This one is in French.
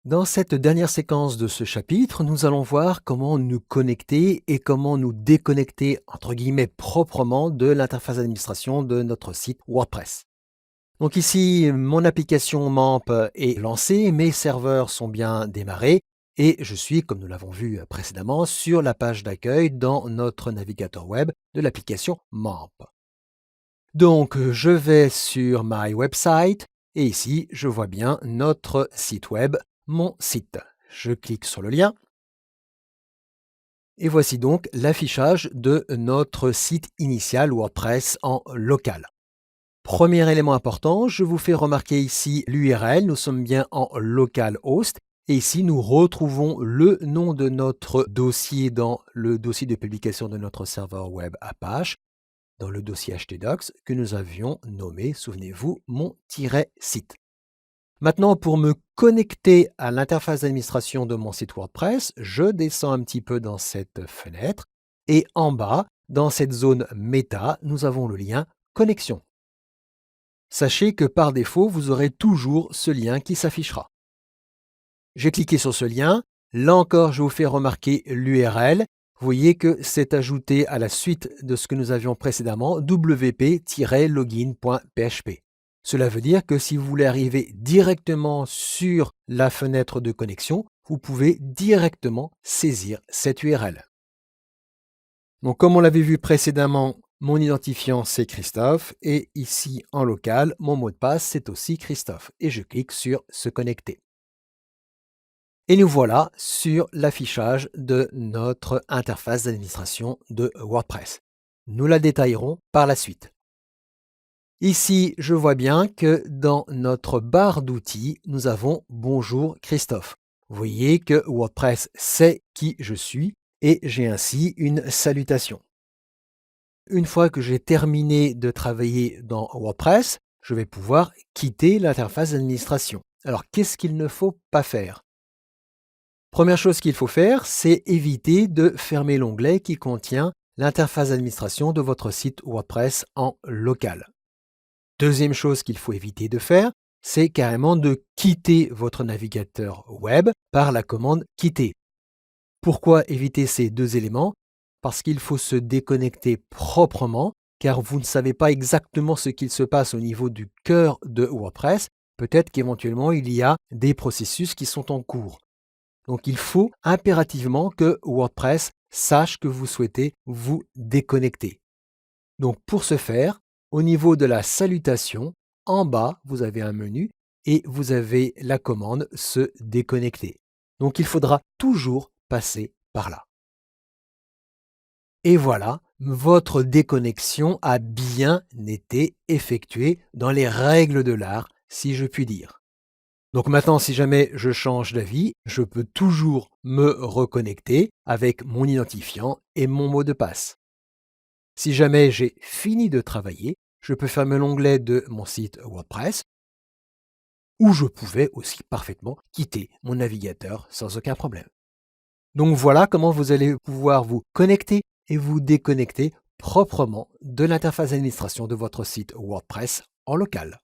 Dans cette dernière séquence de ce chapitre, nous allons voir comment nous connecter et comment nous déconnecter, entre guillemets, proprement de l'interface d'administration de notre site WordPress. Donc ici, mon application MAMP est lancée, mes serveurs sont bien démarrés et je suis, comme nous l'avons vu précédemment, sur la page d'accueil dans notre navigateur web de l'application MAMP. Donc, je vais sur My Website et ici, je vois bien notre site web, mon site. Je clique sur le lien et voici donc l'affichage de notre site initial WordPress en local. Premier élément important, je vous fais remarquer ici l'URL. Nous sommes bien en localhost et ici, nous retrouvons le nom de notre dossier dans le dossier de publication de notre serveur web Apache, dans le dossier htdocs que nous avions nommé, souvenez-vous, mon-site. Maintenant, pour me connecter à l'interface d'administration de mon site WordPress, je descends un petit peu dans cette fenêtre et en bas, dans cette zone méta, nous avons le lien connexion. Sachez que par défaut, vous aurez toujours ce lien qui s'affichera. J'ai cliqué sur ce lien. Là encore, je vous fais remarquer l'URL. Vous voyez que c'est ajouté à la suite de ce que nous avions précédemment, wp-login.php. Cela veut dire que si vous voulez arriver directement sur la fenêtre de connexion, vous pouvez directement saisir cette URL. Donc, comme on l'avait vu précédemment, mon identifiant, c'est Christophe. Et ici, en local, mon mot de passe, c'est aussi Christophe. Et je clique sur « Se connecter ». Et nous voilà sur l'affichage de notre interface d'administration de WordPress. Nous la détaillerons par la suite. Ici, je vois bien que dans notre barre d'outils, nous avons « Bonjour Christophe ». Vous voyez que WordPress sait qui je suis et j'ai ainsi une salutation. Une fois que j'ai terminé de travailler dans WordPress, je vais pouvoir quitter l'interface d'administration. Alors, qu'est-ce qu'il ne faut pas faire? Première chose qu'il faut faire, c'est éviter de fermer l'onglet qui contient l'interface d'administration de votre site WordPress en local. Deuxième chose qu'il faut éviter de faire, c'est carrément de quitter votre navigateur web par la commande « Quitter ». Pourquoi éviter ces deux éléments? Parce qu'il faut se déconnecter proprement, car vous ne savez pas exactement ce qu'il se passe au niveau du cœur de WordPress. Peut-être qu'éventuellement, il y a des processus qui sont en cours. Donc, il faut impérativement que WordPress sache que vous souhaitez vous déconnecter. Donc, pour ce faire, au niveau de la salutation, en bas, vous avez un menu et vous avez la commande « Se déconnecter ». Donc, il faudra toujours passer par là. Et voilà, votre déconnexion a bien été effectuée dans les règles de l'art, si je puis dire. Donc maintenant, si jamais je change d'avis, je peux toujours me reconnecter avec mon identifiant et mon mot de passe. Si jamais j'ai fini de travailler, je peux fermer l'onglet de mon site WordPress ou je pouvais aussi parfaitement quitter mon navigateur sans aucun problème. Donc voilà comment vous allez pouvoir vous connecter et vous déconnecter proprement de l'interface d'administration de votre site WordPress en local.